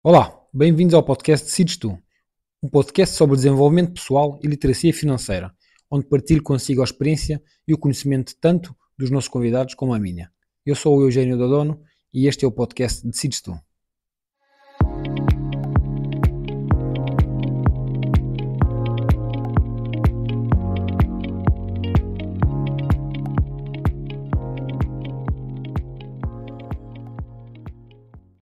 Olá, bem-vindos ao podcast Decides Tu, um podcast sobre desenvolvimento pessoal e literacia financeira, onde partilho consigo a experiência e o conhecimento tanto dos nossos convidados como a minha. Eu sou o Eugênio Dodono e este é o podcast Decides Tu.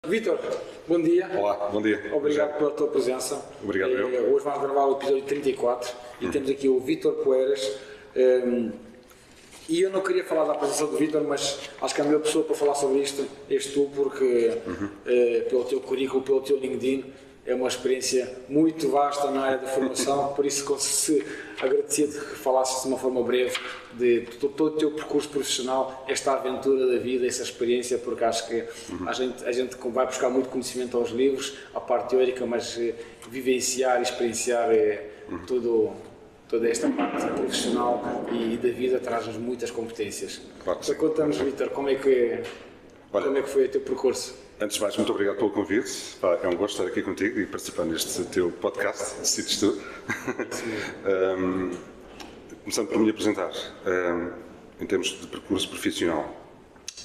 Vítor, bom dia. Olá, bom dia. Obrigado pela tua presença. Obrigado, eu. Hoje vamos gravar o episódio 34 e temos aqui o Vítor Poeiras. E eu não queria falar da apresentação do Vítor, mas acho que a melhor pessoa para falar sobre isto és tu, porque pelo teu currículo, pelo teu LinkedIn, é uma experiência muito vasta na área da formação, por isso se agradecia-te que falasses de uma forma breve de todo o teu percurso profissional, esta aventura da vida, essa experiência, porque acho que a gente vai buscar muito conhecimento aos livros, a parte teórica, mas vivenciar e experienciar toda esta parte profissional e da vida traz-nos muitas competências. Claro. Então conta-nos, Vítor, como é que foi o teu percurso? Antes de mais, muito obrigado pelo convite. É um gosto estar aqui contigo e participar neste teu podcast, Decides Tu. Começando por me apresentar, em termos de percurso profissional,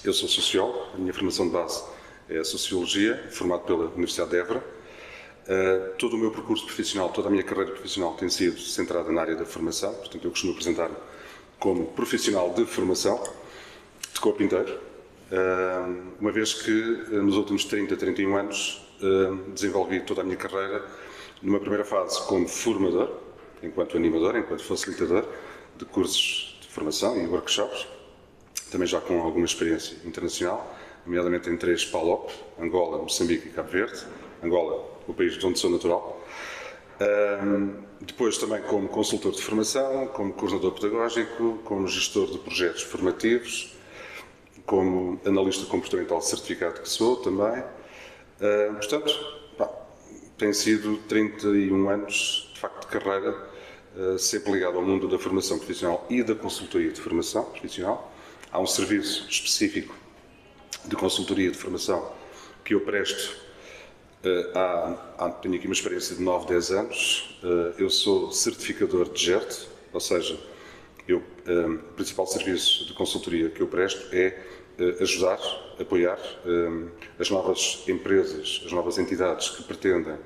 eu sou sociólogo, a minha formação de base é a Sociologia, formado pela Universidade de Évora. Todo o meu percurso profissional, toda a minha carreira profissional tem sido centrada na área da formação, portanto eu costumo apresentar-me como profissional de formação, de corpo inteiro, uma vez que nos últimos 31 anos desenvolvi toda a minha carreira numa primeira fase como formador, enquanto animador, enquanto facilitador de cursos de formação e workshops, também já com alguma experiência internacional, nomeadamente em 3 PALOP, Angola, Moçambique e Cabo Verde. Angola, o país de onde sou natural. Depois também como consultor de formação, como coordenador pedagógico, como gestor de projetos formativos, como analista comportamental certificado que sou também. Portanto, tem sido 31 anos de facto de carreira, sempre ligado ao mundo da formação profissional e da consultoria de formação profissional. Há um serviço específico de consultoria de formação que eu presto. Tenho aqui uma experiência de 9, 10 anos. Eu sou certificador de GERT, ou seja, o principal serviço de consultoria que eu presto é ajudar, apoiar as novas empresas, as novas entidades que pretendem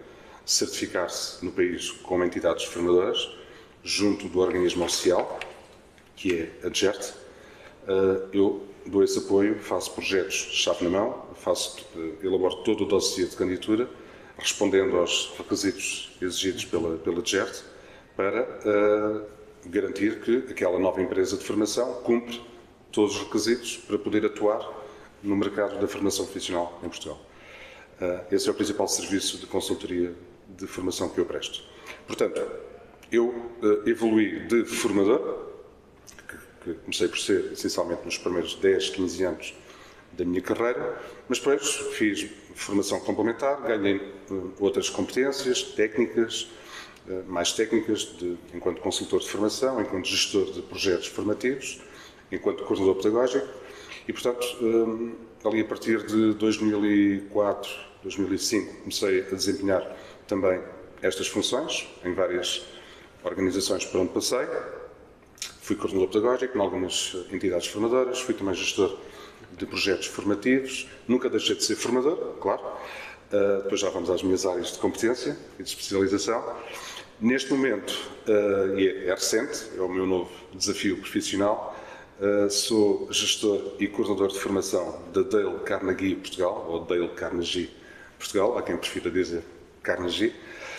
certificar-se no país como entidades formadoras, junto do organismo oficial, que é a GERT. Eu dou esse apoio, faço projetos chave na mão, elaboro todo o dossiê de candidatura, respondendo aos requisitos exigidos pela GERT, para garantir que aquela nova empresa de formação cumpre todos os requisitos para poder atuar no mercado da formação profissional em Portugal. Esse é o principal serviço de consultoria de formação que eu presto. Portanto, eu evoluí de formador, que comecei por ser essencialmente nos primeiros 10, 15 anos da minha carreira, mas depois fiz formação complementar, ganhei outras competências técnicas, mais técnicas, enquanto consultor de formação, enquanto gestor de projetos formativos, enquanto coordenador pedagógico e, portanto, ali a partir de 2004, 2005, comecei a desempenhar também estas funções em várias organizações por onde passei. Fui coordenador pedagógico em algumas entidades formadoras, fui também gestor de projetos formativos, nunca deixei de ser formador, claro. Depois já vamos às minhas áreas de competência e de especialização. Neste momento, e é recente, é o meu novo desafio profissional, sou gestor e coordenador de formação da Dale Carnegie Portugal, ou Dale Carnegie Portugal, há quem prefira dizer Carnegie.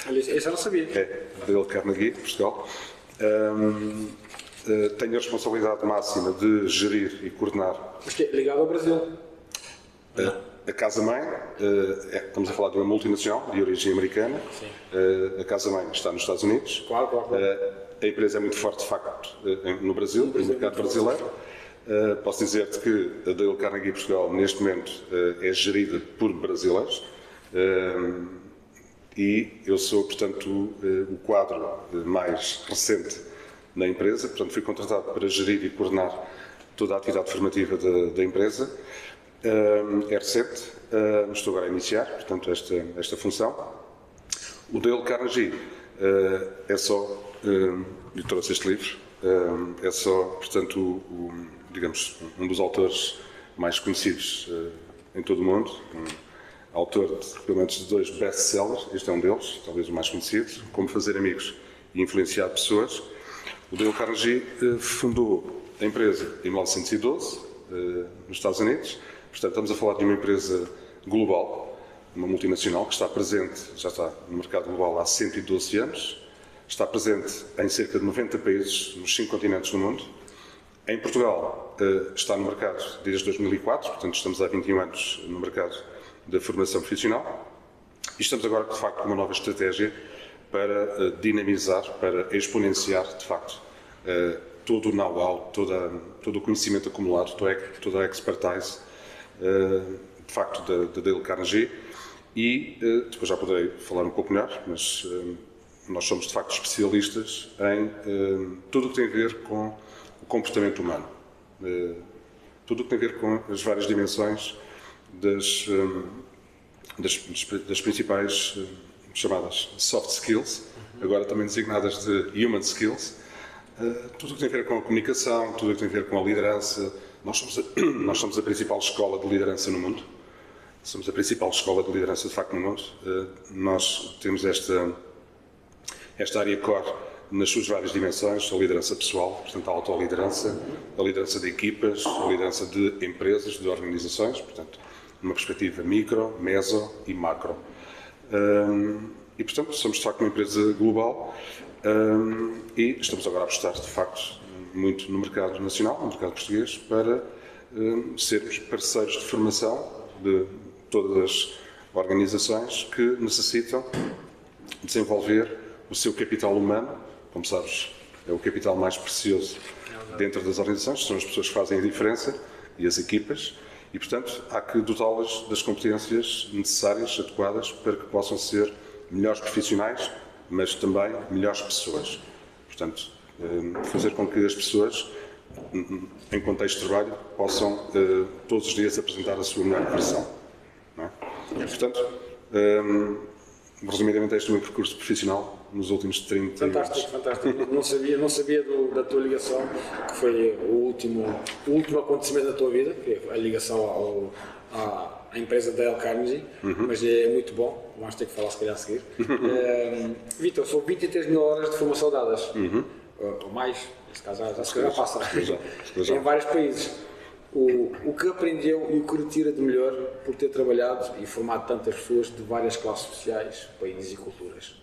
Eu já não sabia. É, Dale Carnegie Portugal. Tenho a responsabilidade máxima de gerir e coordenar. Isto é ligado ao Brasil. A Casa-Mãe, estamos a falar de uma multinacional de origem americana. A Casa-Mãe está nos Estados Unidos. Claro. A empresa é muito forte, de facto, no Brasil, no mercado brasileiro. Posso dizer-te que a Dale Carnegie Portugal, neste momento, é gerida por brasileiros. E eu sou, portanto, o quadro mais recente na empresa. Portanto, fui contratado para gerir e coordenar toda a atividade formativa da empresa. É recente, estou agora a iniciar, portanto, esta função. O Dale Carnegie é só, eu trouxe este livro, é só, portanto, digamos, um dos autores mais conhecidos em todo o mundo, autor de pelo menos 2 best-sellers, este é um deles, talvez o mais conhecido, Como Fazer Amigos e Influenciar Pessoas. O Dale Carnegie fundou a empresa em 1912, nos Estados Unidos. Portanto, estamos a falar de uma empresa global, uma multinacional que está presente, já está no mercado global há 112 anos, está presente em cerca de 90 países nos 5 continentes do mundo. Em Portugal está no mercado desde 2004, portanto estamos há 21 anos no mercado da formação profissional e estamos agora, de facto, com uma nova estratégia para dinamizar, para exponenciar, de facto, todo o know-how, todo o conhecimento acumulado, toda a expertise, de facto, da Dale Carnegie. E depois já poderei falar um pouco melhor, mas nós somos, de facto, especialistas em tudo o que tem a ver com o comportamento humano. Tudo o que tem a ver com as várias dimensões das principais chamadas soft skills, agora também designadas de human skills, tudo o que tem a ver com a comunicação, tudo o que tem a ver com a liderança. Nós somos a principal escola de liderança no mundo. Somos a principal escola de liderança, de facto, no mundo. Nós temos esta área core nas suas várias dimensões, a liderança pessoal, portanto, a autoliderança, a liderança de equipas, a liderança de empresas, de organizações, portanto, numa perspectiva micro, meso e macro. E, portanto, somos, de facto, uma empresa global e estamos agora a apostar, de facto, muito no mercado nacional, no mercado português, para sermos parceiros de formação de todas as organizações que necessitam desenvolver o seu capital humano. Como sabes, é o capital mais precioso dentro das organizações, são as pessoas que fazem a diferença e as equipas, e, portanto, há que dotá-las das competências necessárias, adequadas, para que possam ser melhores profissionais, mas também melhores pessoas. Portanto, fazer com que as pessoas, em contexto de trabalho, possam todos os dias apresentar a sua melhor versão. Não é? Portanto, resumidamente, este é o meu percurso profissional nos últimos 30 anos. Fantástico. Não sabia da tua ligação, que foi o último acontecimento da tua vida, que é a ligação à empresa da Dale Carnegie, mas é muito bom, vamos ter que falar se calhar a seguir. Vítor, são 23 mil horas de formação dadas, ou mais, neste caso já passa, em vários países. O que aprendeu e o que retira de melhor por ter trabalhado e formado tantas pessoas de várias classes sociais, países e culturas?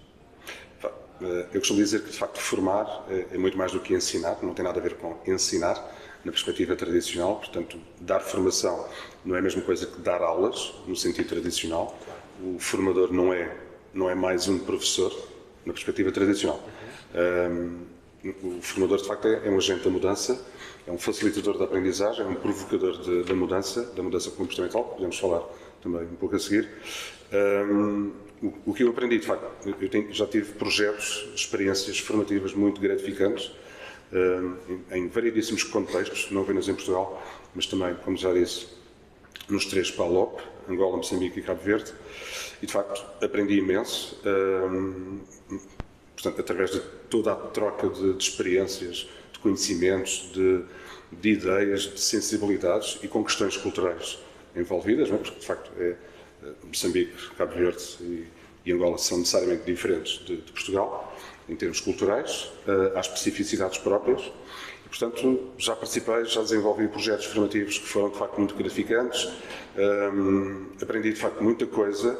Eu costumo dizer que, de facto, formar é muito mais do que ensinar, não tem nada a ver com ensinar, na perspectiva tradicional. Portanto, dar formação não é a mesma coisa que dar aulas, no sentido tradicional. O formador não é mais um professor, na perspectiva tradicional. O formador, de facto, é um agente da mudança, é um facilitador da aprendizagem, é um provocador da mudança comportamental, que podemos falar também um pouco a seguir. O que eu aprendi, de facto, já tive projetos, experiências formativas muito gratificantes, em variedíssimos contextos, não apenas em Portugal, mas também, como já disse, nos 3 PALOP, Angola, Moçambique e Cabo Verde, e, de facto, aprendi imenso, portanto, através de toda a troca de experiências, de conhecimentos, de ideias, de sensibilidades e com questões culturais envolvidas, não é? Porque, de facto, Moçambique, Cabo Verde e Angola são necessariamente diferentes de Portugal, em termos culturais, há especificidades próprias, e, portanto, já participei, já desenvolvi projetos formativos que foram, de facto, muito gratificantes, aprendi, de facto, muita coisa,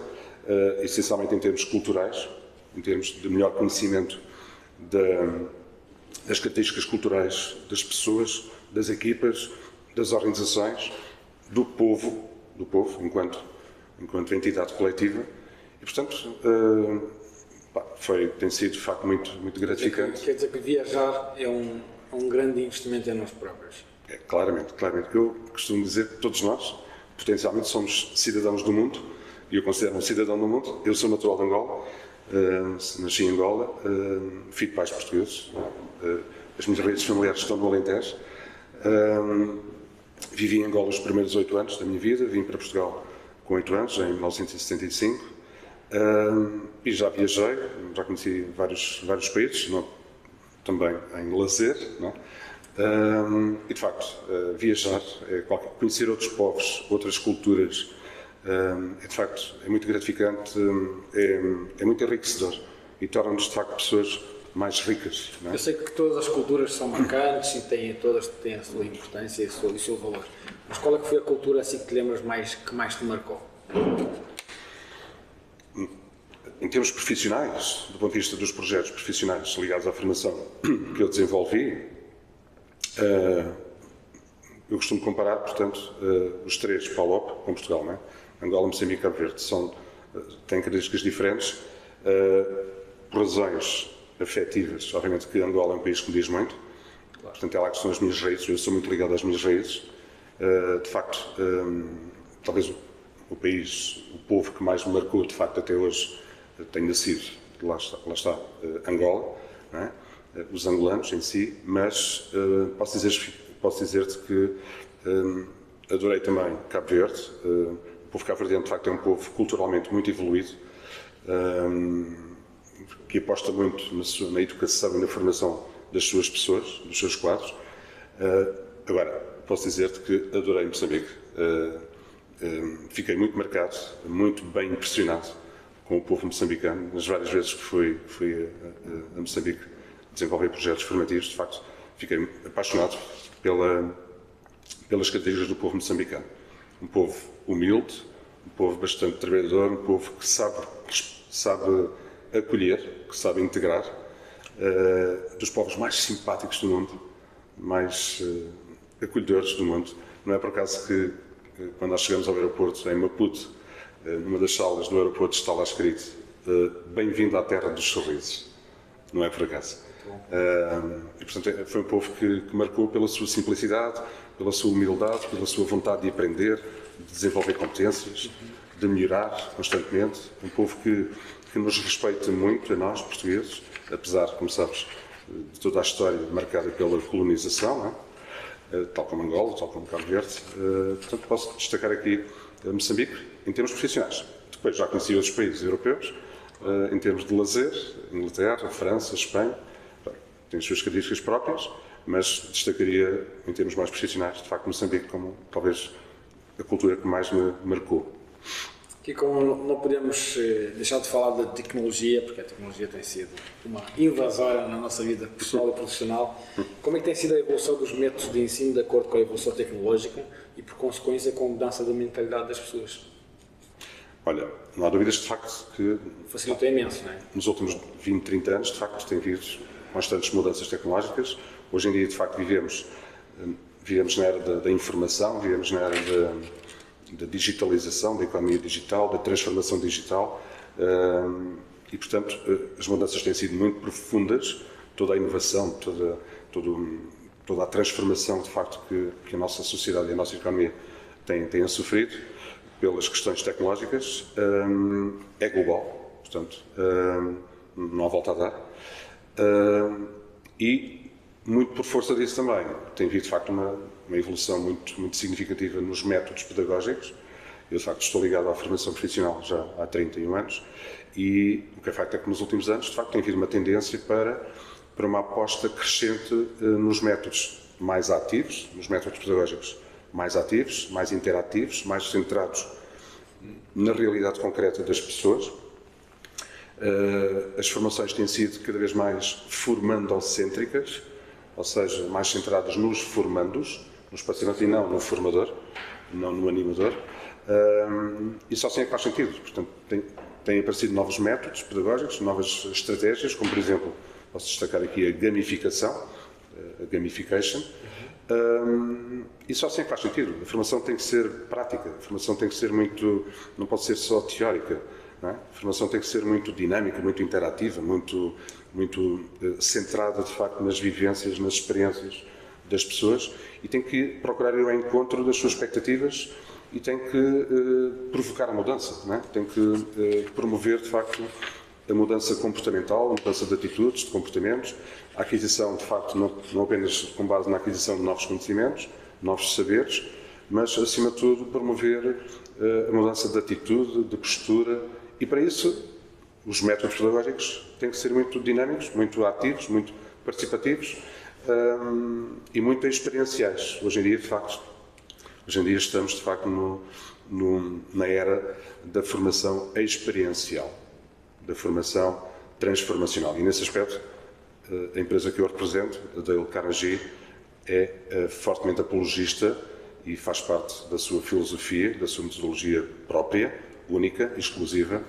essencialmente em termos culturais, em termos de melhor conhecimento das características culturais das pessoas, das equipas, das organizações, do povo enquanto entidade coletiva, e, portanto, tem sido, de facto, muito gratificante. Quer dizer que viajar é um grande investimento em nós próprios. Claramente. Eu costumo dizer que todos nós, potencialmente, somos cidadãos do mundo, e eu considero-me um cidadão do mundo. Eu sou natural de Angola, nasci em Angola, filho de pais portugueses, as minhas raízes familiares estão no Alentejo, Vivi em Angola os primeiros 8 anos da minha vida, vim para Portugal com 8 anos, em 1975, e já viajei, já conheci vários países, também em lazer, não é? E de facto, viajar, conhecer outros povos, outras culturas, de facto, é muito gratificante, é muito enriquecedor e torna-nos de facto pessoas mais ricas. Não é? Eu sei que todas as culturas são marcantes e todas têm a sua importância e o seu valor. Mas qual é que foi a cultura assim que te lembras que mais te marcou? Em termos profissionais, do ponto de vista dos projetos profissionais ligados à formação que eu desenvolvi, eu costumo comparar, portanto, os três PALOP com Portugal, não é? Angola, Moçambique e Cabo Verde. Têm características diferentes, por razões afetivas. Obviamente que Angola é um país que me diz muito, portanto é lá que estão as minhas raízes, eu sou muito ligado às minhas raízes. De facto, talvez o país, o povo que mais me marcou, de facto, até hoje, tenha sido, lá está Angola, não é? Os angolanos em si, mas posso dizer-te que adorei também Cabo Verde. O povo cabo-verdiano, de facto, é um povo culturalmente muito evoluído, que aposta muito na educação e na formação das suas pessoas, dos seus quadros. Agora, posso dizer-te que adorei Moçambique. Fiquei muito marcado, muito bem impressionado com o povo moçambicano. Nas várias vezes que fui a Moçambique desenvolver projetos formativos, de facto, fiquei apaixonado pelas características do povo moçambicano. Um povo humilde, um povo bastante trabalhador, um povo que sabe acolher, que sabe integrar, dos povos mais simpáticos do mundo, mais acolhedores do mundo. Não é por acaso que, quando nós chegamos ao aeroporto, em Maputo, numa das salas do aeroporto está lá escrito "Bem-vindo à terra dos sorrisos". Não é por acaso. E, portanto, foi um povo que marcou pela sua simplicidade, pela sua humildade, pela sua vontade de aprender, de desenvolver competências, de melhorar constantemente. Um povo que nos respeita muito, a nós, portugueses, apesar, como sabes, de toda a história marcada pela colonização, não é? Tal como Angola, tal como Cabo Verde. Portanto, posso destacar aqui Moçambique, em termos profissionais. Depois já conheci outros países europeus, em termos de lazer, Inglaterra, França, Espanha. Tem as suas características próprias, mas destacaria, em termos mais profissionais, de facto, Moçambique como talvez a cultura que mais me marcou. Aqui, como não podemos deixar de falar da tecnologia, porque a tecnologia tem sido uma invasora na nossa vida pessoal e profissional, como é que tem sido a evolução dos métodos de ensino de acordo com a evolução tecnológica e, por consequência, com a mudança da mentalidade das pessoas? Olha, não há dúvidas, de facto, que facilitou imenso, não é? Nos últimos 20, 30 anos, de facto, tem havido constantes mudanças tecnológicas. Hoje em dia, de facto, vivemos na era da informação, vivemos na era da digitalização, da economia digital, da transformação digital, e, portanto, as mudanças têm sido muito profundas. Toda a inovação, toda a transformação, de facto, que a nossa sociedade e a nossa economia têm sofrido pelas questões tecnológicas, é global, portanto, não há volta a dar. E, muito por força disso também, tem havido, de facto, uma evolução muito significativa nos métodos pedagógicos. Eu, de facto, estou ligado à formação profissional já há 31 anos e o que é facto é que nos últimos anos, de facto, tem havido uma tendência para uma aposta crescente nos métodos mais ativos, nos métodos pedagógicos mais ativos, mais interativos, mais centrados na realidade concreta das pessoas. As formações têm sido cada vez mais formandocêntricas, ou seja, mais centradas nos formandos, nos participantes e não no formador, não no animador. E só assim é que faz sentido. Portanto, têm aparecido novos métodos pedagógicos, novas estratégias, como por exemplo, posso destacar aqui a gamificação, a gamification. E só assim é que faz sentido. A formação tem que ser prática, a formação tem que ser não pode ser só teórica. Não é? A formação tem que ser muito dinâmica, muito interativa, muito centrada, de facto, nas vivências, nas experiências das pessoas e tem que procurar ir ao encontro das suas expectativas e tem que provocar a mudança, não é? Tem que promover, de facto, a mudança comportamental, a mudança de atitudes, de comportamentos, a aquisição, de facto, não apenas com base na aquisição de novos conhecimentos, novos saberes, mas, acima de tudo, promover a mudança de atitude, de postura, e para isso os métodos pedagógicos têm que ser muito dinâmicos, muito ativos, muito participativos e muito experienciais. Hoje em dia, de facto, estamos, de facto, na era da formação experiencial, da formação transformacional. E, nesse aspecto, a empresa que eu represento, a Dale Carnegie, é fortemente apologista e faz parte da sua filosofia, da sua metodologia própria, única, exclusiva,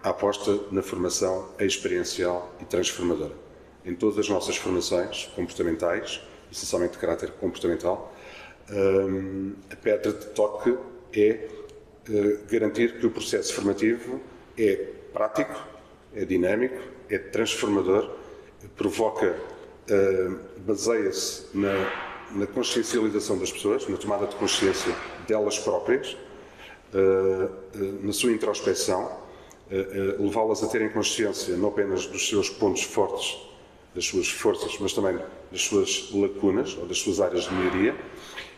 a aposta na formação experiencial e transformadora. Em todas as nossas formações comportamentais, essencialmente de caráter comportamental, a pedra de toque é garantir que o processo formativo é prático, é dinâmico, é transformador, provoca, baseia-se na consciencialização das pessoas, na tomada de consciência delas próprias, na sua introspecção, levá-las a terem consciência não apenas dos seus pontos fortes, das suas forças, mas também das suas lacunas ou das suas áreas de melhoria,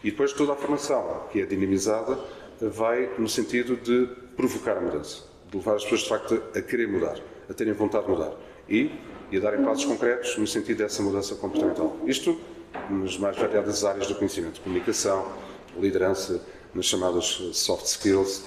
e depois toda a formação que é dinamizada vai no sentido de provocar a mudança, de levar as pessoas de facto a querer mudar, a terem vontade de mudar e a darem passos concretos no sentido dessa mudança comportamental. Isto nas mais variadas áreas do conhecimento, comunicação, liderança, nas chamadas soft skills,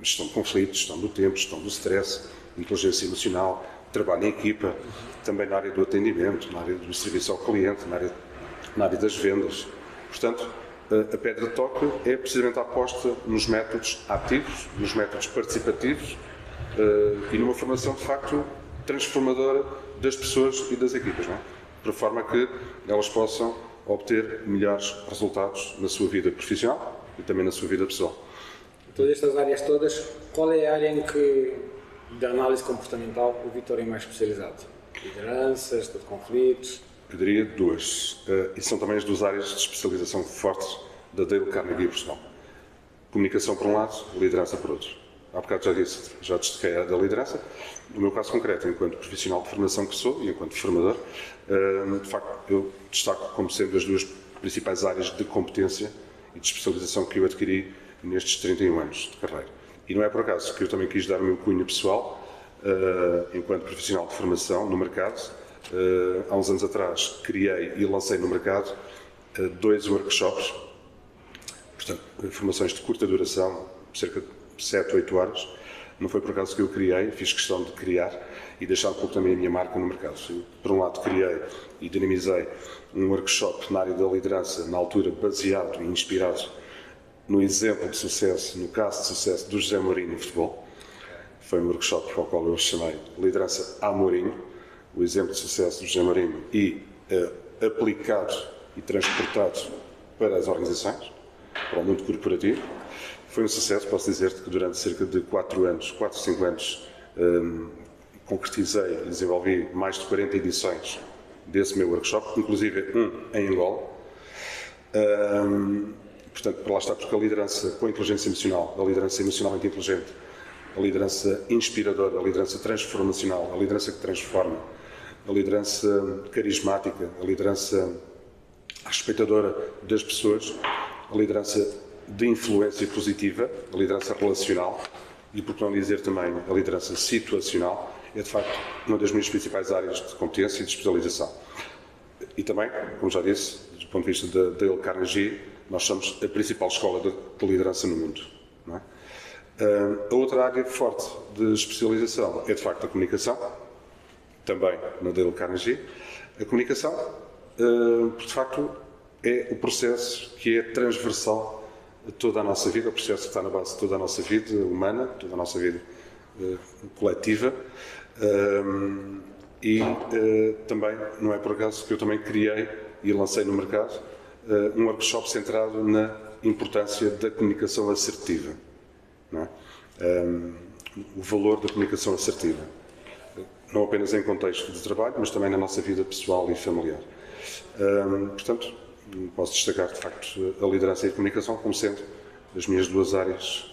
gestão de conflitos, gestão do tempo, gestão do stress, inteligência emocional, trabalho em equipa, também na área do atendimento, na área do serviço ao cliente, na área das vendas. Portanto, a pedra de toque é precisamente a aposta nos métodos ativos, nos métodos participativos e numa formação, de facto, transformadora das pessoas e das equipas, não é? De forma que elas possam obter melhores resultados na sua vida profissional e também na sua vida pessoal. Todas estas áreas todas, qual é a área em que, da análise comportamental, o Vítor é mais especializado? Liderança, gestão de conflitos? Eu diria duas, e são também as duas áreas de especialização fortes da Dale Carnegie Portugal. Comunicação por um lado, liderança por outro. Há bocado já destaquei a da liderança. No meu caso concreto, enquanto profissional de formação que sou e enquanto formador, de facto eu destaco como sendo as duas principais áreas de competência e de especialização que eu adquiri nestes 31 anos de carreira. E não é por acaso que eu também quis dar o meu cunho pessoal, enquanto profissional de formação no mercado. Há uns anos atrás criei e lancei no mercado 2 workshops, portanto, formações de curta duração, cerca de 7, 8 horas. Não foi por acaso que eu criei, fiz questão de criar e deixar um pouco também a minha marca no mercado. Eu, por um lado, criei e dinamizei um workshop na área da liderança, na altura baseado e inspirado no exemplo de sucesso, no caso de sucesso do José Mourinho no futebol. Foi um workshop para o qual eu chamei Liderança a Mourinho, o exemplo de sucesso do José Mourinho e aplicado e transportado para as organizações, para o mundo corporativo. Foi um sucesso, posso dizer-te que durante cerca de 4 anos, 4, 5 anos, concretizei e desenvolvi mais de 40 edições desse meu workshop, inclusive em Angola. Portanto, para lá está, porque a liderança com a inteligência emocional, a liderança emocionalmente inteligente, a liderança inspiradora, a liderança transformacional, a liderança que transforma, a liderança carismática, a liderança respeitadora das pessoas, a liderança de influência positiva, a liderança relacional e, por que não dizer também, a liderança situacional, é de facto uma das minhas principais áreas de competência e de especialização. E também, como já disse, do ponto de vista da Dale Carnegie, nós somos a principal escola de liderança no mundo. Não é? A outra área forte de especialização é de facto a comunicação, também na Dale Carnegie. A comunicação, de facto, é o processo que é transversal a toda a nossa vida, o processo que está na base de toda a nossa vida humana, toda a nossa vida coletiva. E também, não é por acaso que eu também criei e lancei no mercado um workshop centrado na importância da comunicação assertiva. Não é? O valor da comunicação assertiva. Não apenas em contexto de trabalho, mas também na nossa vida pessoal e familiar. Portanto, posso destacar, de facto, a liderança e a comunicação como sendo as minhas duas áreas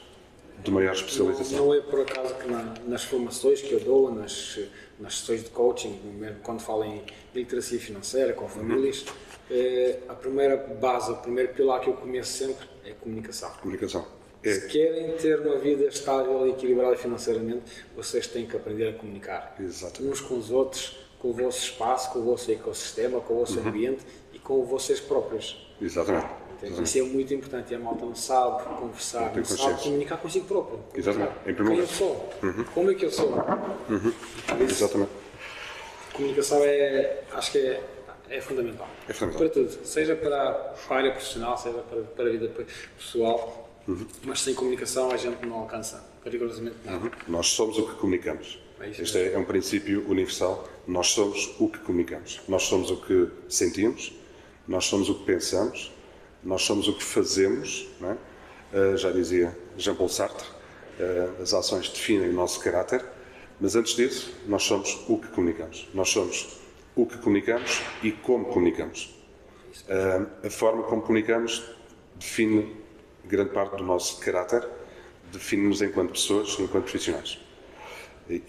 de maior especialização. Não é por acaso que nas formações que eu dou, nas sessões de coaching, mesmo quando falo em literacia financeira com famílias, a primeira base, o primeiro pilar que eu começo sempre é a comunicação. Comunicação. Se querem ter uma vida estável e equilibrada financeiramente, vocês têm que aprender a comunicar. Exatamente. Uns com os outros, com o vosso espaço, com o vosso ecossistema, com o vosso ambiente e com vocês próprios. Exatamente. Isso é muito importante e a malta não sabe conversar, não sabe comunicar consigo próprio. Exatamente. Em Quem eu sou? Como é que eu sou? Exatamente. Comunicação acho que é fundamental. É fundamental. Para tudo. Seja para a área profissional, seja para a vida pessoal. Mas sem comunicação a gente não alcança rigorosamente nada. Nós somos o que comunicamos. Este é um princípio universal. Nós somos o que comunicamos. Nós somos o que sentimos, nós somos o que pensamos, nós somos o que fazemos. Não é? Já dizia Jean-Paul Sartre, as ações definem o nosso caráter, mas antes disso, nós somos o que comunicamos. Nós somos o que comunicamos e como comunicamos. A forma como comunicamos define grande parte do nosso caráter, define-nos enquanto pessoas, enquanto profissionais.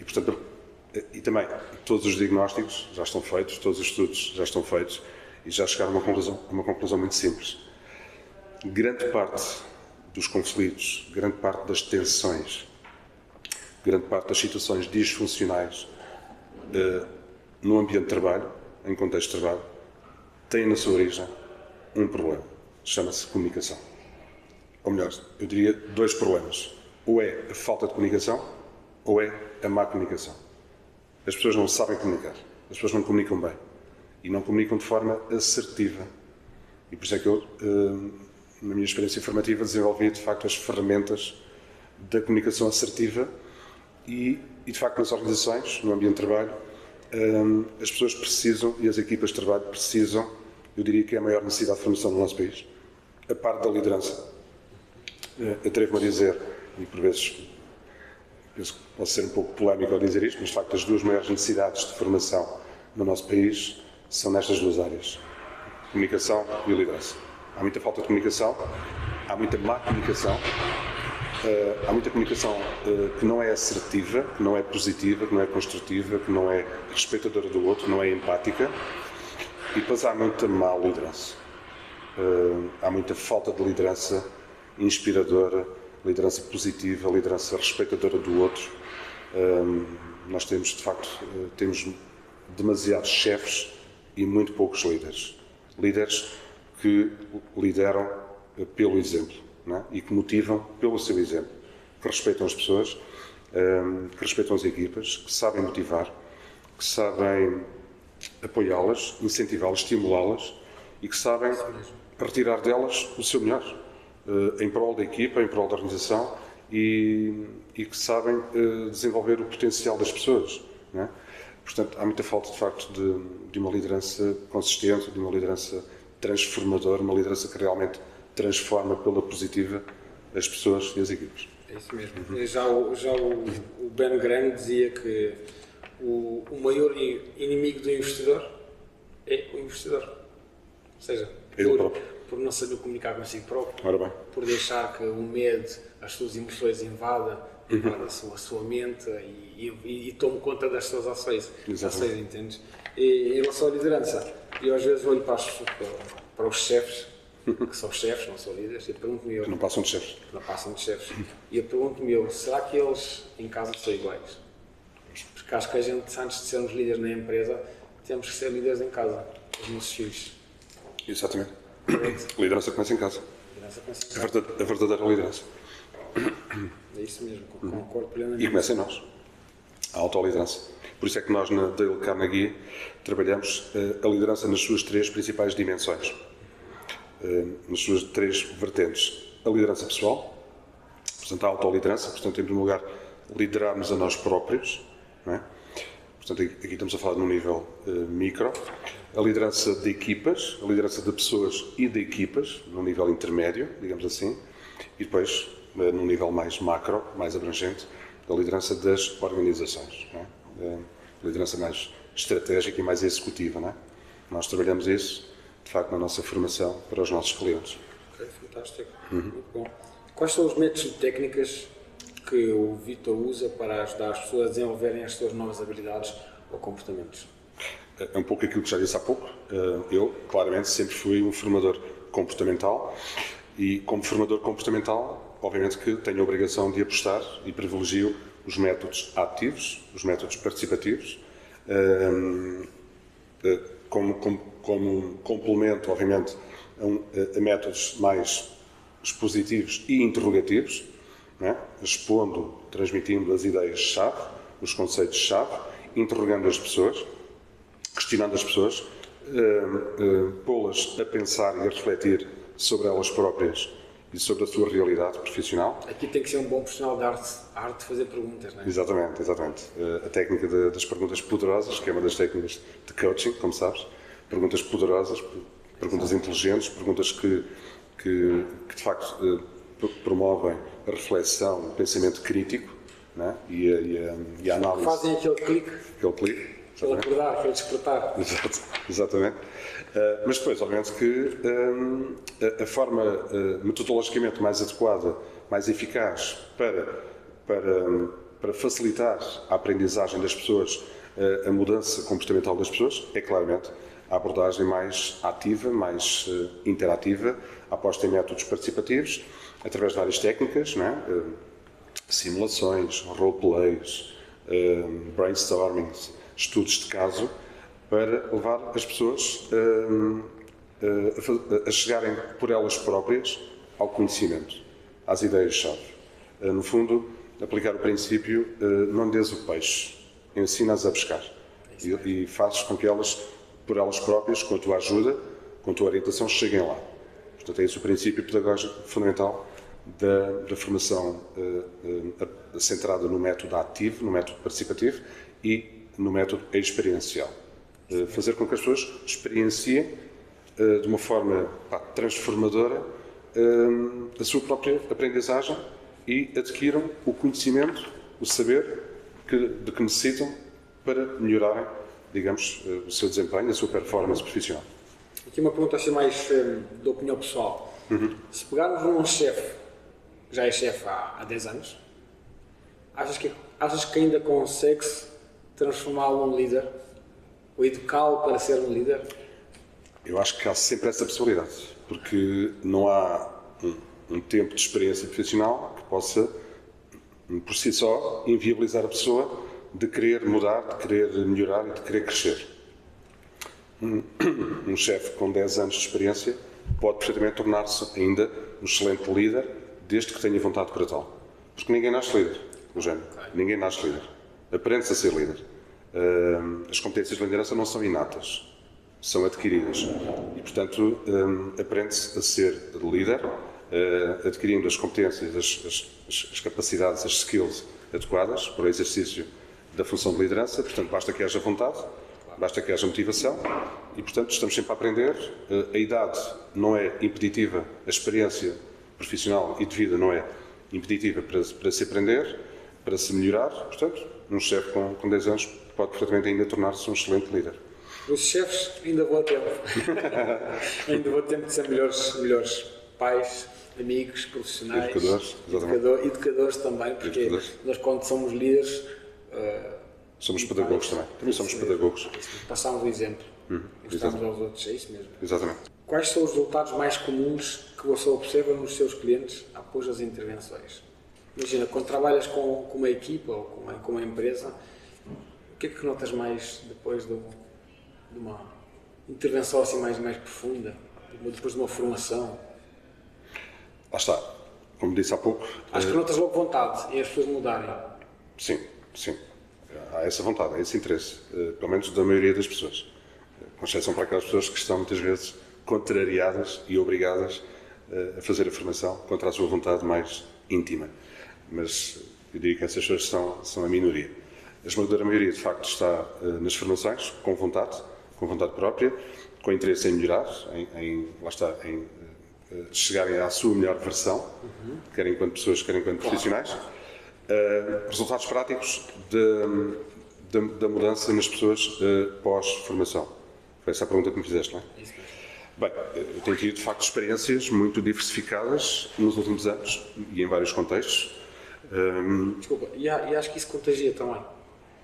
Portanto, também, todos os diagnósticos já estão feitos, todos os estudos já estão feitos e já chegaram a uma conclusão muito simples. Grande parte dos conflitos, grande parte das tensões, grande parte das situações disfuncionais no ambiente de trabalho, em contexto de trabalho, têm na sua origem um problema. Chama-se comunicação. Ou melhor, eu diria dois problemas. Ou é a falta de comunicação, ou é a má comunicação. As pessoas não sabem comunicar. As pessoas não comunicam bem. E não comunicam de forma assertiva. E por isso é que eu, na minha experiência formativa, desenvolvi, de facto, as ferramentas da comunicação assertiva e de facto, nas organizações, no ambiente de trabalho, as pessoas precisam, e as equipas de trabalho precisam, eu diria que é a maior necessidade de formação no nosso país, a parte da liderança. Atrevo-me a dizer, e por vezes penso que posso ser um pouco polémico ao dizer isto, mas de facto as duas maiores necessidades de formação no nosso país são nestas duas áreas, comunicação e liderança. Há muita falta de comunicação, há muita má comunicação, há muita comunicação que não é assertiva, que não é positiva, que não é construtiva, que não é respeitadora do outro, que não é empática, e depois há muita má liderança. Há muita falta de liderança inspiradora, liderança positiva, liderança respeitadora do outro. Nós temos, de facto, temos demasiados chefes e muito poucos líderes. Líderes que lideram pelo exemplo, não é? E que motivam pelo seu exemplo, que respeitam as pessoas, que respeitam as equipas, que sabem motivar, que sabem apoiá-las, incentivá-las, estimulá-las e que sabem retirar delas o seu melhor. Em prol da equipa, em prol da organização e que sabem desenvolver o potencial das pessoas. Não é? Portanto, há muita falta, de facto, de uma liderança consistente, de uma liderança transformadora, uma liderança que realmente transforma pela positiva as pessoas e as equipas. É isso mesmo. Já o Ben Graham dizia que o maior inimigo do investidor é o investidor. Ou seja, por não saber comunicar consigo próprio, Ora bem. por deixar que o medo, as suas emoções invada a sua mente e tome conta das suas ações. Exatamente. Entendes? E em relação à liderança, eu às vezes olho para os chefes, que são chefes, não são líderes, e pergunto-me eu... Não passam de chefes. Não passam de chefes. E eu pergunto-me eu, será que eles em casa são iguais? Porque acho que a gente, antes de sermos líderes na empresa, temos que ser líderes em casa, os nossos filhos. Exatamente. Liderança começa em casa. A verdadeira liderança. É isso mesmo, concordo plenamente. E começa em nós. A autoliderança. Por isso é que nós na Dale Carnegie trabalhamos a liderança nas suas três principais dimensões. Nas suas três vertentes. A liderança pessoal, portanto a autoliderança, portanto em primeiro lugar liderarmos a nós próprios, não é? Portanto aqui estamos a falar num nível micro. A liderança de equipas, a liderança de pessoas e de equipas, num nível intermédio, digamos assim, e depois, num nível mais macro, mais abrangente, a liderança das organizações, não é? A liderança mais estratégica e mais executiva, não é? Nós trabalhamos isso, de facto, na nossa formação para os nossos clientes. Ok, fantástico. Muito bom. Quais são os métodos e técnicas que o Vítor usa para ajudar as pessoas a desenvolverem as suas novas habilidades ou comportamentos? É um pouco aquilo que já disse há pouco. Eu, claramente, sempre fui um formador comportamental e, como formador comportamental, obviamente que tenho a obrigação de apostar e privilegio os métodos ativos, os métodos participativos, como complemento, obviamente, a métodos mais expositivos e interrogativos, né? Expondo, transmitindo as ideias-chave, os conceitos-chave, interrogando as pessoas, questionando as pessoas, pô-las a pensar e a refletir sobre elas próprias e sobre a sua realidade profissional. Aqui tem que ser um bom profissional de arte, a arte de fazer perguntas, não é? Exatamente, exatamente. A técnica das perguntas poderosas, que é uma das técnicas de coaching, como sabes, perguntas poderosas, perguntas inteligentes, perguntas que de facto promovem a reflexão, o pensamento crítico, né? e a análise. Fazem aquele clique. Aquele clique. Aquele acordar, aquele despertar. Exato, exatamente. Mas depois, obviamente, que a forma metodologicamente mais adequada, mais eficaz para facilitar a aprendizagem das pessoas, a mudança comportamental das pessoas, é claramente a abordagem mais ativa, mais interativa, a aposta em métodos participativos, através de várias técnicas, não é? Simulações, roleplays, brainstormings, estudos de caso, para levar as pessoas a chegarem por elas próprias ao conhecimento, às ideias-chave. No fundo, aplicar o princípio não dês o peixe, ensina-as a pescar. E fazes com que elas, por elas próprias, com a tua ajuda, com a tua orientação, cheguem lá. Portanto, é esse o princípio pedagógico fundamental da formação centrada no método ativo, no método participativo e no método experiencial. Fazer com que as pessoas experienciem de uma forma transformadora a sua própria aprendizagem e adquiram o conhecimento, o saber de que necessitam para melhorarem, digamos, o seu desempenho, a sua performance profissional. Aqui uma pergunta assim mais de opinião pessoal. Se pegarmos num chefe, que já é chefe há 10 anos, achas que ainda consegue-se transformá-lo num líder? Ou educá-lo para ser um líder? Eu acho que há sempre essa possibilidade, porque não há um tempo de experiência profissional que possa, por si só, inviabilizar a pessoa de querer mudar, de querer melhorar e de querer crescer. Um chefe com 10 anos de experiência pode perfeitamente tornar-se ainda um excelente líder, desde que tenha vontade para tal. Porque ninguém nasce líder, Eugênio. Ninguém nasce líder. Aprende-se a ser líder. As competências de liderança não são inatas, são adquiridas. E, portanto, aprende-se a ser líder, adquirindo as competências, as capacidades, as skills adequadas para o exercício da função de liderança. Portanto, basta que haja vontade, basta que haja motivação e, portanto, estamos sempre a aprender. A idade não é impeditiva, a experiência profissional e de vida não é impeditiva para se aprender, para se melhorar. Portanto, um chefe com 10 anos pode perfeitamente ainda tornar-se um excelente líder. Os chefes ainda vou a tempo. Ainda vou a tempo de ser melhores pais, amigos, profissionais. Educadores também, porque nós quando somos líderes... somos pedagogos também. Também somos pedagogos. Passamos o exemplo. Mostramos aos outros, é isso mesmo. Exatamente. Quais são os resultados mais comuns que você observa nos seus clientes após as intervenções? Imagina, quando trabalhas com uma equipa ou com uma empresa, o que é que notas mais depois de uma intervenção assim mais profunda, depois de uma formação? Lá está. Como disse há pouco... Acho que notas logo vontade em as pessoas mudarem. Sim, sim. Há essa vontade, há esse interesse, pelo menos da maioria das pessoas. Com exceção para aquelas pessoas que estão muitas vezes contrariadas e obrigadas a fazer a formação contra a sua vontade mais íntima. Mas eu diria que essas pessoas são a minoria. A esmagadora maioria, de facto, está nas formações, com vontade própria, com interesse em melhorar, em chegarem à sua melhor versão, quer enquanto pessoas, quer enquanto profissionais. Resultados práticos da mudança nas pessoas pós-formação. Foi essa a pergunta que me fizeste, não é? Bem, eu tenho tido, de facto, experiências muito diversificadas nos últimos anos e em vários contextos. Desculpa, e acho que isso contagia também.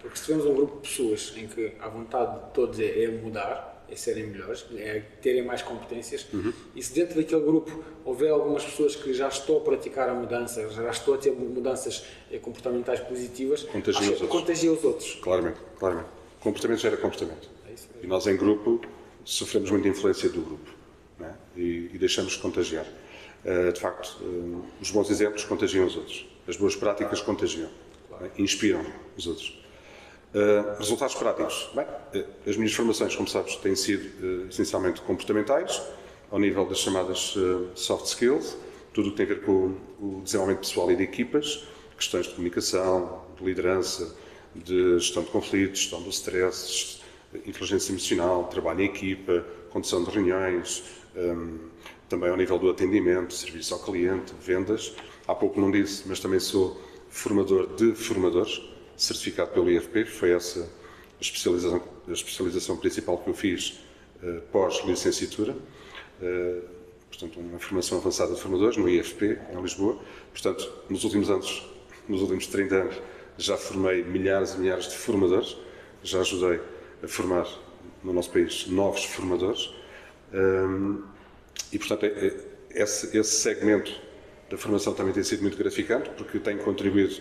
Porque se tivermos um grupo de pessoas em que a vontade de todos é mudar, é serem melhores, é terem mais competências, e se dentro daquele grupo houver algumas pessoas que já estão a praticar a mudança, já estão a ter mudanças comportamentais positivas, contagia os outros. Claramente, claramente. Comportamento gera comportamento. É isso mesmo. E nós, em grupo, sofremos muita influência do grupo, não é? E deixamos contagiar. De facto, os bons exemplos contagiam os outros. As boas práticas contagiam, não é? Inspiram os outros. Resultados práticos. Bem, as minhas formações, como sabes, têm sido essencialmente comportamentais, ao nível das chamadas soft skills, tudo o que tem a ver com o desenvolvimento pessoal e de equipas, questões de comunicação, de liderança, de gestão de conflitos, gestão do stress, inteligência emocional, trabalho em equipa, condução de reuniões, também ao nível do atendimento, serviço ao cliente, vendas. Há pouco não disse, mas também sou formador de formadores, certificado pelo IFP, foi essa a especialização principal que eu fiz pós-licenciatura, portanto uma formação avançada de formadores no IFP, em Lisboa. Portanto, nos últimos anos, nos últimos 30 anos, já formei milhares e milhares de formadores, já ajudei a formar no nosso país novos formadores e, portanto, esse segmento da formação também tem sido muito gratificante porque tem contribuído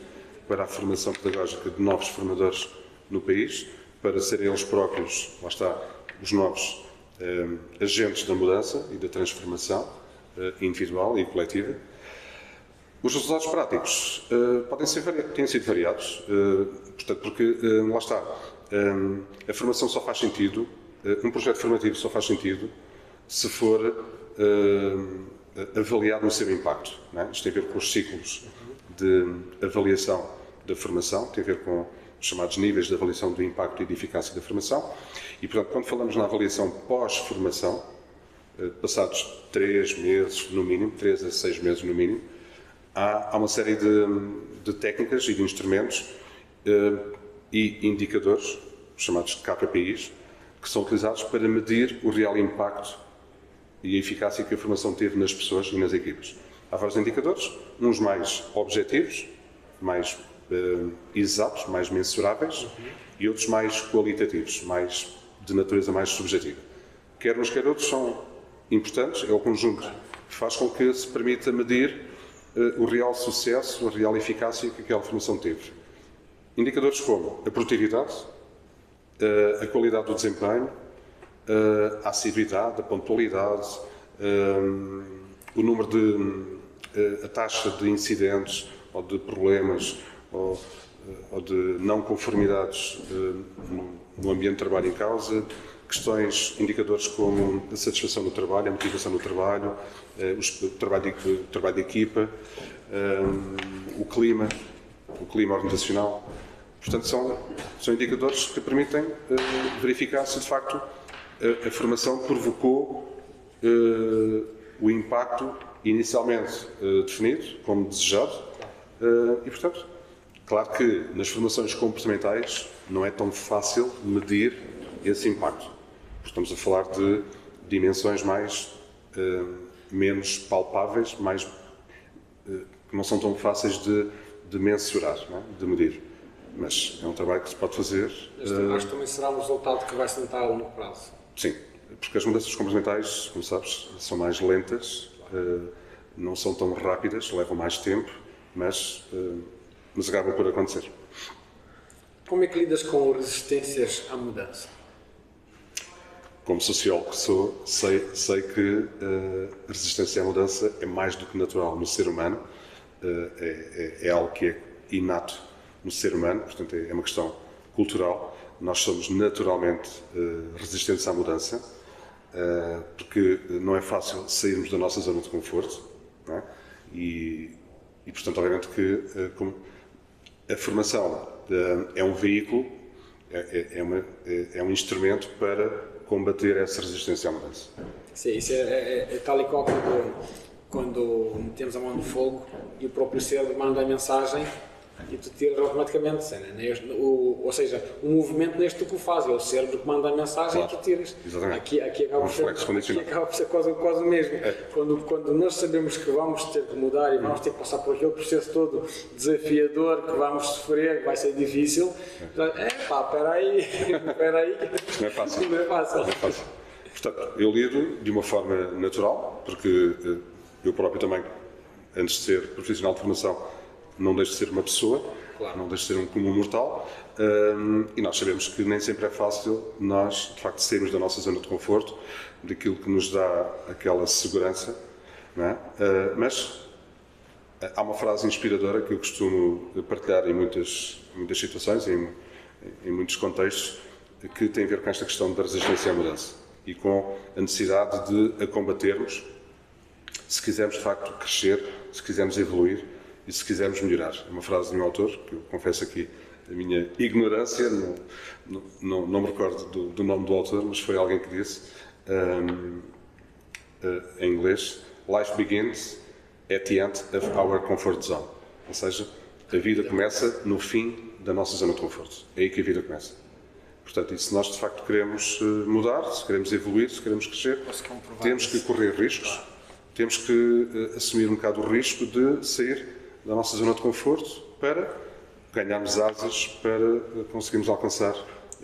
para a formação pedagógica de novos formadores no país, para serem eles próprios, lá está, os novos agentes da mudança e da transformação individual e coletiva. Os resultados práticos têm sido variados, portanto, porque lá está, a formação só faz sentido, um projeto formativo só faz sentido se for avaliado no seu impacto, não é? Isto tem a ver com os ciclos de avaliação da formação, tem a ver com os chamados níveis de avaliação do impacto e de eficácia da formação e, portanto, quando falamos na avaliação pós-formação, passados 3 meses no mínimo, 3 a 6 meses no mínimo, há uma série de técnicas e de instrumentos e indicadores, chamados KPIs, que são utilizados para medir o real impacto e a eficácia que a formação teve nas pessoas e nas equipas. Há vários indicadores, uns mais objetivos, mais exatos, mais mensuráveis, e outros mais qualitativos, mais de natureza mais subjetiva. Quer uns, quer outros são importantes, é o conjunto que faz com que se permita medir o real sucesso, a real eficácia que aquela formação teve. Indicadores como a produtividade, a qualidade do desempenho, a assiduidade, a pontualidade, o número a taxa de incidentes ou de problemas ou de não conformidades no ambiente de trabalho em causa, questões, indicadores como a satisfação no trabalho, a motivação no trabalho, o trabalho de equipa, o clima organizacional. Portanto, são indicadores que permitem verificar se, de facto, a formação provocou o impacto inicialmente definido, como desejado, e, portanto, claro que nas formações comportamentais não é tão fácil medir esse impacto. Estamos a falar de dimensões menos palpáveis, que não são tão fáceis de mensurar, não é? De medir. Mas é um trabalho que se pode fazer. Acho que também será um resultado que vai se notar a longo prazo. Sim, porque as mudanças comportamentais, como sabes, são mais lentas, não são tão rápidas, levam mais tempo, mas acabam por acontecer. Como é que lidas com resistências à mudança? Como sociólogo que sou, sei que a resistência à mudança é mais do que natural no ser humano, é algo que é inato no ser humano, portanto é uma questão cultural. Nós somos naturalmente resistentes à mudança, porque não é fácil sairmos da nossa zona de conforto, não é? E portanto, obviamente que a formação é um veículo, é um instrumento para combater essa resistência à mudança. Sim, isso é tal e qual quando metemos a mão no fogo e o próprio ser manda a mensagem e tu tiras automaticamente. Ou seja, o movimento não és tu que o faz, é o cérebro que manda a mensagem e tu tiras. Exatamente. Aqui acaba por ser quase o mesmo. Quando nós sabemos que vamos ter que mudar e vamos ter que passar por aquele processo todo desafiador, que vamos sofrer, que vai ser difícil, espera aí. Isto não é fácil. Não é fácil. Não é fácil. Portanto, eu lido de uma forma natural, porque eu próprio também, antes de ser profissional de formação, não deixo de ser uma pessoa, claro. Não deixo de ser um comum mortal, e nós sabemos que nem sempre é fácil nós, de facto, sairmos da nossa zona de conforto, daquilo que nos dá aquela segurança, não é? Mas há uma frase inspiradora que eu costumo partilhar em muitas situações, em muitos contextos, que tem a ver com esta questão da resistência à mudança e com a necessidade de a combatermos se quisermos de facto crescer, se quisermos evoluir e se quisermos melhorar. É uma frase de um autor, que eu confesso aqui a minha ignorância, não me recordo do nome do autor, mas foi alguém que disse, em inglês, "Life begins at the end of our comfort zone." Ou seja, a vida começa no fim da nossa zona de conforto. É aí que a vida começa. Portanto, e se nós de facto queremos mudar, se queremos evoluir, se queremos crescer, temos que correr riscos, temos que assumir um bocado o risco de sair da nossa zona de conforto para ganharmos asas, para conseguirmos alcançar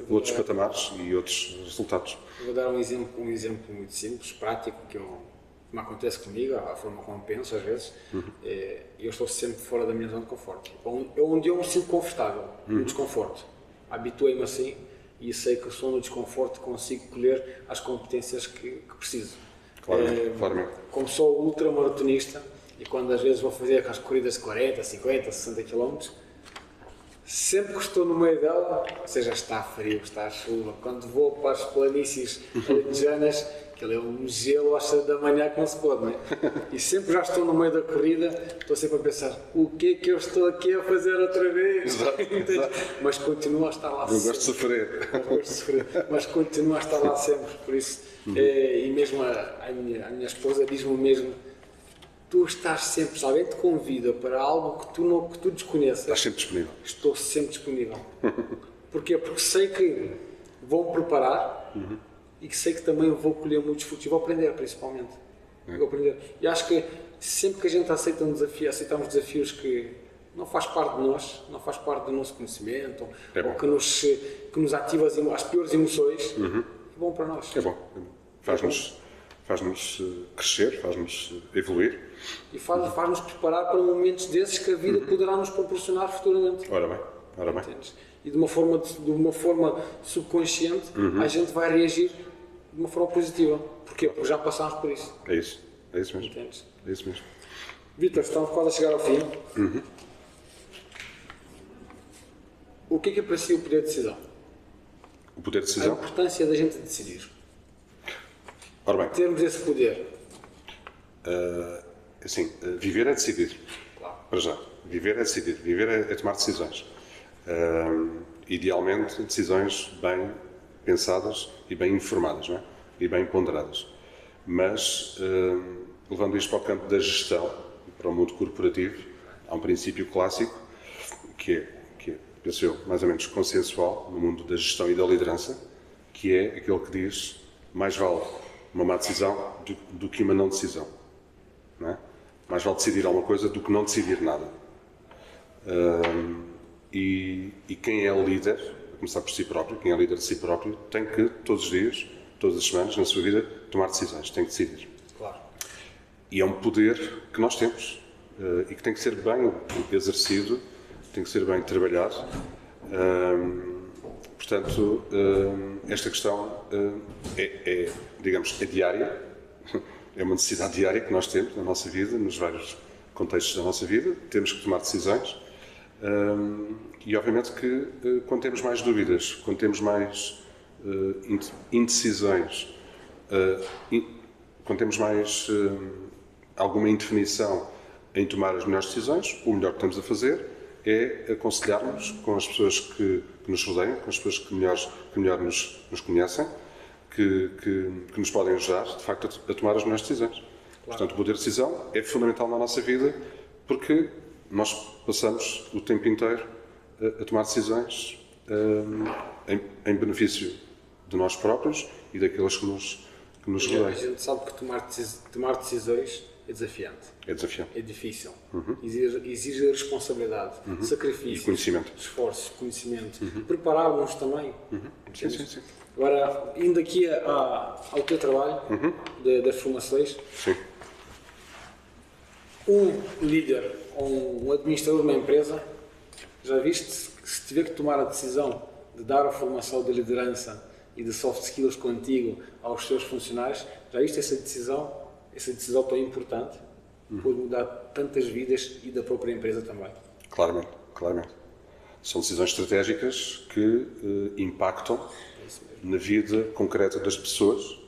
outros patamares e outros resultados. Eu vou dar um exemplo muito simples, prático, que me acontece comigo, a forma como penso às vezes. Eu estou sempre fora da minha zona de conforto. Onde eu me sinto confortável, no desconforto. Habituei-me assim e sei que sou no desconforto consigo colher as competências que preciso. Claramente. Como sou ultramaratonista e quando às vezes vou fazer aquelas corridas de 40, 50, 60 km, sempre que estou no meio dela, ou seja, está frio, está a chuva, quando vou para as planícies alentejanas, aquilo é um gelo às 7 da manhã que não se pode, não é? E sempre já estou no meio da corrida, estou sempre a pensar, o que é que eu estou aqui a fazer outra vez? Exato. Mas continuo a estar lá sempre. Eu gosto de sofrer. Mas continuo a estar lá sempre, por isso, e mesmo a minha esposa diz-me o mesmo, tu estás sempre, se alguém te convida para algo que tu desconheças, Estás sempre disponível. Estou sempre disponível. Porquê? Porque sei que vou-me preparar e que sei que também vou colher muitos frutos e vou aprender, principalmente. Vou aprender. E acho que sempre que a gente aceita um desafio, aceitamos desafios que não faz parte de nós, não faz parte do nosso conhecimento, ou que nos ativa as piores emoções, é bom para nós. É bom. Faz-nos crescer, faz-nos evoluir. E faz-nos preparar para momentos desses que a vida poderá nos proporcionar futuramente. Ora bem. Entendes? E de uma forma subconsciente, a gente vai reagir de uma forma positiva. Porquê? Porque já passámos por isso. É isso mesmo. Entendes? É isso mesmo. Vítor, estamos quase a chegar ao fim. O que é para si o poder de decisão? O poder de A decisão? importância da gente decidir. Ora bem, Termos esse poder. assim, viver é decidir. Claro. Para já. Viver é decidir. Viver é tomar decisões. Idealmente, decisões bem pensadas e bem informadas, não é? E bem ponderadas. Mas, levando isto para o campo da gestão, para o mundo corporativo, há um princípio clássico que é, penso eu, mais ou menos consensual no mundo da gestão e da liderança, que é aquele que diz mais vale uma má decisão do que uma não decisão. Não é? Mais vale decidir alguma coisa do que não decidir nada. E quem é líder, a começar por si próprio, quem é líder de si próprio, tem que, todos os dias, todas as semanas, na sua vida, tomar decisões, tem que decidir. Claro. E é um poder que nós temos e que tem que ser bem exercido, tem que ser bem trabalhado. Portanto, esta questão digamos, é diária, é uma necessidade diária que nós temos na nossa vida, nos vários contextos da nossa vida, temos que tomar decisões. E obviamente que quando temos mais dúvidas, quando temos mais indecisões, quando temos mais alguma indefinição em tomar as melhores decisões, o melhor que estamos a fazer é aconselhar-nos com as pessoas que nos rodeiam, com as pessoas que melhor nos conhecem, que nos podem ajudar, de facto, a tomar as melhores decisões. Claro. Portanto, o poder de decisão é fundamental na nossa vida porque nós passamos o tempo inteiro a tomar decisões em benefício de nós próprios e daqueles que nos rodeiam. A gente sabe que tomar decisões é desafiante. É desafiante. É difícil. Exige responsabilidade, sacrifício, E conhecimento. esforço, conhecimento. Preparar-nos também. Sim. Agora, indo aqui ao teu trabalho, das formações, Sim. um líder ou um administrador de uma empresa, já viste que se tiver que tomar a decisão de dar a formação de liderança e de soft skills contigo aos seus funcionários, já viste essa decisão tão importante? Pode mudar tantas vidas e da própria empresa também. Claramente. São decisões estratégicas que impactam na vida concreta das pessoas,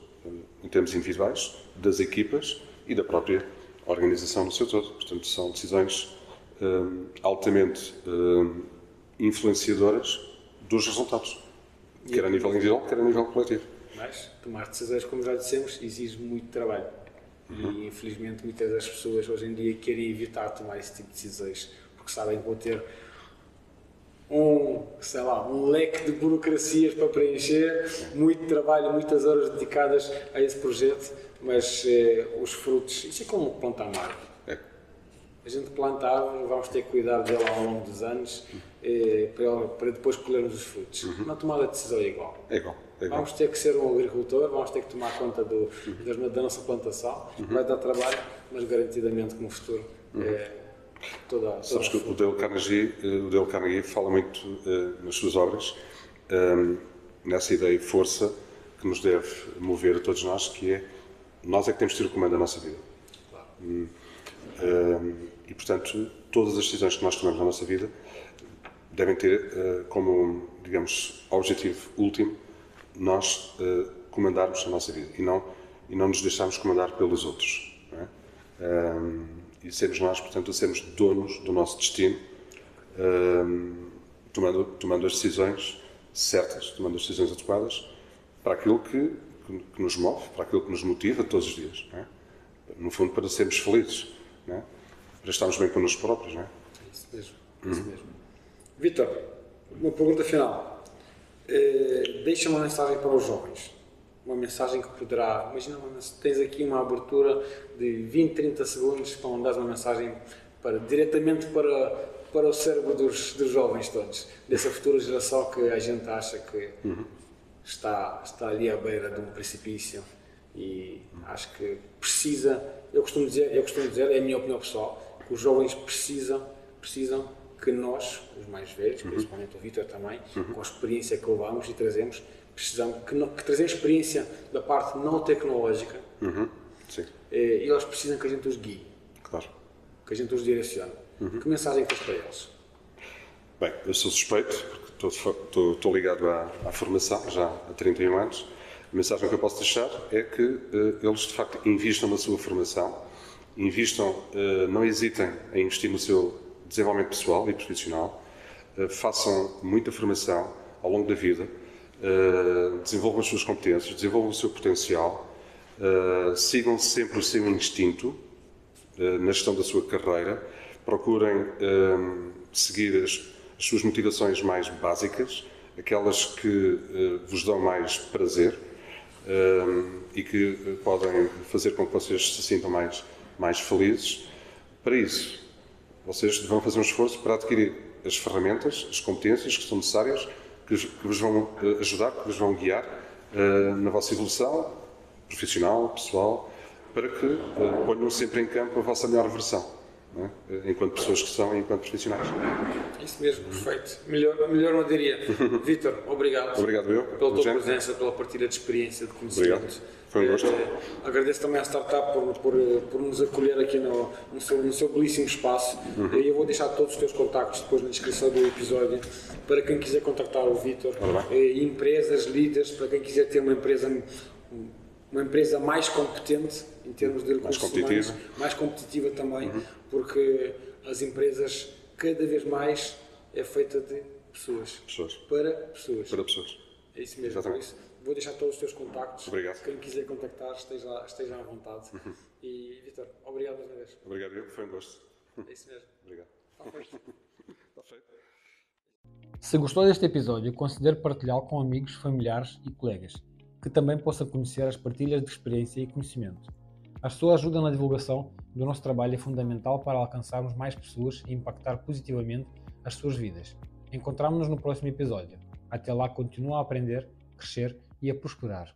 em termos individuais, das equipas e da própria organização no seu todo. Portanto, são decisões altamente influenciadoras dos resultados, quer a nível individual, quer a nível coletivo. Mas tomar decisões, como já dissemos, exige muito trabalho. E infelizmente muitas das pessoas hoje em dia querem evitar tomar esse tipo de decisões, porque sabem que vão ter um leque de burocracias para preencher, muito trabalho, muitas horas dedicadas a esse projeto, mas os frutos, isso é como plantar uma árvore. A gente planta a árvore, vamos ter que cuidar dela ao longo dos anos para depois colhermos os frutos. Na tomada de decisão é igual. É igual. Vamos ter que ser um agricultor, vamos ter que tomar conta da nossa plantação, vai dar trabalho, mas garantidamente que no futuro toda Sabes que o Dale Carnegie fala muito nas suas obras nessa ideia e força que nos deve mover a todos nós, que é nós é que temos de ter o comando da nossa vida. Claro. E, portanto, todas as decisões que nós tomamos na nossa vida devem ter como, digamos, objetivo último nós comandarmos a nossa vida e não nos deixarmos comandar pelos outros. Não é? E sermos nós, portanto, a sermos donos do nosso destino, tomando as decisões certas, tomando as decisões adequadas para aquilo que nos move, para aquilo que nos motiva todos os dias. Não é? No fundo, para sermos felizes, não é? Para estarmos bem connosco próprios. Não é? Isso mesmo. Vítor, uma pergunta final. Deixa uma mensagem para os jovens. Uma mensagem que poderá... Imagina, tens aqui uma abertura de 20, 30 segundos para mandar uma mensagem diretamente para o cérebro dos jovens todos, dessa futura geração que a gente acha que está ali à beira de um precipício e acho que precisa... Eu costumo dizer, é a minha opinião pessoal, que os jovens precisam que nós, os mais velhos, principalmente o Vítor também, com a experiência que levamos e trazemos, precisamos que trazemos experiência da parte não tecnológica. Sim. E eles precisam que a gente os guie, Claro. que a gente os direcione. Que mensagem tens para eles? Bem, eu sou suspeito, porque estou ligado à formação já há 31 anos. A mensagem que eu posso deixar é que eles, de facto, invistam na sua formação, não hesitem em investir no seu desenvolvimento pessoal e profissional, façam muita formação ao longo da vida, desenvolvam as suas competências, desenvolvam o seu potencial, sigam sempre o seu instinto na gestão da sua carreira, procurem seguir as suas motivações mais básicas, aquelas que vos dão mais prazer e que podem fazer com que vocês se sintam mais felizes. Para isso, vocês vão fazer um esforço para adquirir as ferramentas, as competências que são necessárias, que vos vão ajudar, que vos vão guiar na vossa evolução profissional, pessoal, para que ponham sempre em campo a vossa melhor versão, não é? Enquanto pessoas que são e enquanto profissionais. Isso mesmo, perfeito. Melhor não diria. Vítor, obrigado. Obrigado eu. Pela tua presença, pela partilha de experiência, de conhecimento. Obrigado. Foi um gosto. Agradeço também à Startup por nos acolher aqui no seu belíssimo espaço. Eu vou deixar todos os teus contactos depois na descrição do episódio para quem quiser contactar o Vítor. Empresas, líderes, para quem quiser ter uma empresa mais competente em termos de recursos humanos, mais competitiva também, porque as empresas cada vez mais é feita de pessoas. Para pessoas. É isso mesmo. Por isso, vou deixar todos os teus contactos. Obrigado. Quem quiser contactar, esteja à vontade. E, Vítor, obrigado mais uma vez. Obrigado eu, foi um gosto. É isso mesmo. Obrigado. Está feito. Se gostou deste episódio, considere partilhá-lo com amigos, familiares e colegas, que também possam conhecer as partilhas de experiência e conhecimento. A sua ajuda na divulgação do nosso trabalho é fundamental para alcançarmos mais pessoas e impactar positivamente as suas vidas. Encontramo-nos no próximo episódio. Até lá, continua a aprender, crescer e a prosperar.